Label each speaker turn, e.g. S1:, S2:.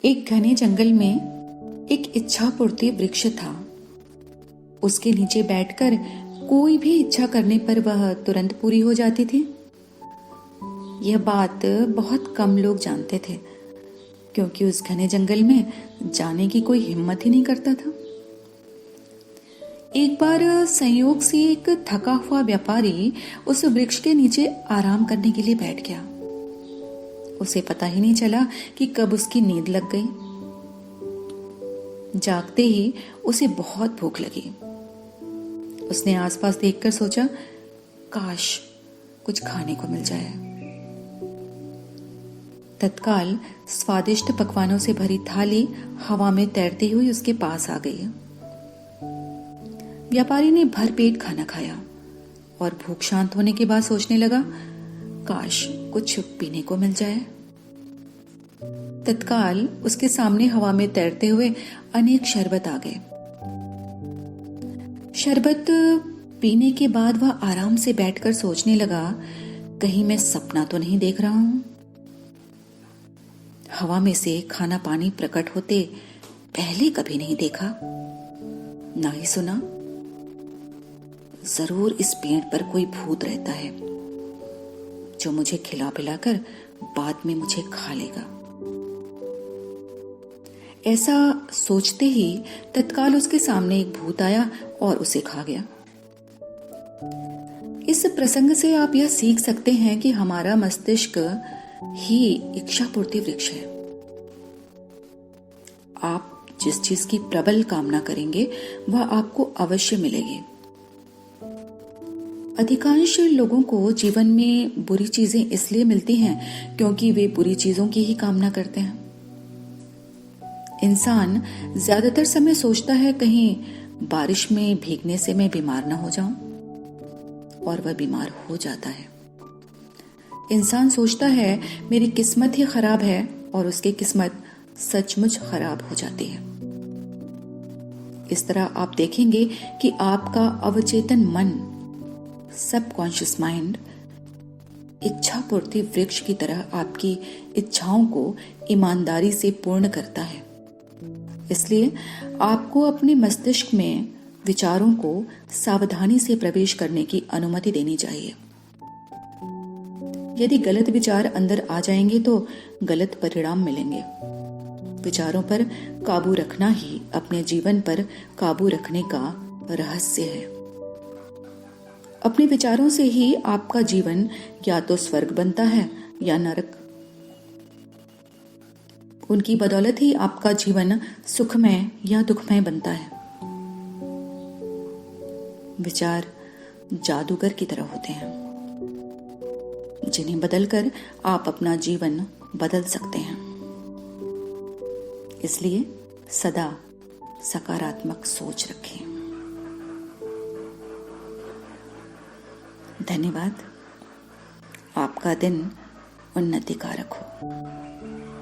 S1: एक घने जंगल में एक इच्छा पूर्ति वृक्ष था। उसके नीचे बैठकर कोई भी इच्छा करने पर वह तुरंत पूरी हो जाती थी। यह बात बहुत कम लोग जानते थे, क्योंकि उस घने जंगल में जाने की कोई हिम्मत ही नहीं करता था। एक बार संयोग से एक थका हुआ व्यापारी उस वृक्ष के नीचे आराम करने के लिए बैठ गया। उसे पता ही नहीं चला कि कब उसकी नींद लग गई। जागते ही उसे बहुत भूख लगी। उसने आसपास देखकर सोचा, काश कुछ खाने को मिल जाए। तत्काल स्वादिष्ट पकवानों से भरी थाली हवा में तैरती हुई उसके पास आ गई। व्यापारी ने भर पेट खाना खाया और भूख शांत होने के बाद सोचने लगा, काश कुछ पीने को मिल जाए। तत्काल उसके सामने हवा में तैरते हुए अनेक शरबत आ गए। शरबत पीने के बाद वह आराम से बैठकर सोचने लगा, कहीं मैं सपना तो नहीं देख रहा हूं। हवा में से खाना पानी प्रकट होते पहले कभी नहीं देखा, ना ही सुना। जरूर इस पेड़ पर कोई भूत रहता है जो मुझे खिला पिलाकर बाद में मुझे खा लेगा। ऐसा सोचते ही तत्काल उसके सामने एक भूत आया और उसे खा गया। इस प्रसंग से आप यह सीख सकते हैं कि हमारा मस्तिष्क ही इच्छा पूर्ति वृक्ष है। आप जिस चीज की प्रबल कामना करेंगे वह आपको अवश्य मिलेगी। अधिकांश लोगों को जीवन में बुरी चीजें इसलिए मिलती हैं क्योंकि वे बुरी चीजों की ही कामना करते हैं। इंसान ज्यादातर समय सोचता है, कहीं बारिश में भीगने से मैं बीमार ना हो जाऊं, और वह बीमार हो जाता है। इंसान सोचता है मेरी किस्मत ही खराब है, और उसकी किस्मत सचमुच खराब हो जाती है। इस तरह आप देखेंगे कि आपका अवचेतन मन, सबकॉन्शियस माइंड, इच्छा पूर्ति वृक्ष की तरह आपकी इच्छाओं को ईमानदारी से पूर्ण करता है। इसलिए आपको अपने मस्तिष्क में विचारों को सावधानी से प्रवेश करने की अनुमति देनी चाहिए। यदि गलत विचार अंदर आ जाएंगे तो गलत परिणाम मिलेंगे। विचारों पर काबू रखना ही अपने जीवन पर काबू रखने का रहस्य है। अपने विचारों से ही आपका जीवन या तो स्वर्ग बनता है या नरक। उनकी बदौलत ही आपका जीवन सुखमय या दुखमय बनता है। विचार जादूगर की तरह होते हैं, जिन्हें बदलकर आप अपना जीवन बदल सकते हैं। इसलिए सदा सकारात्मक सोच रखें। धन्यवाद। आपका दिन उन्नतिकारक हो।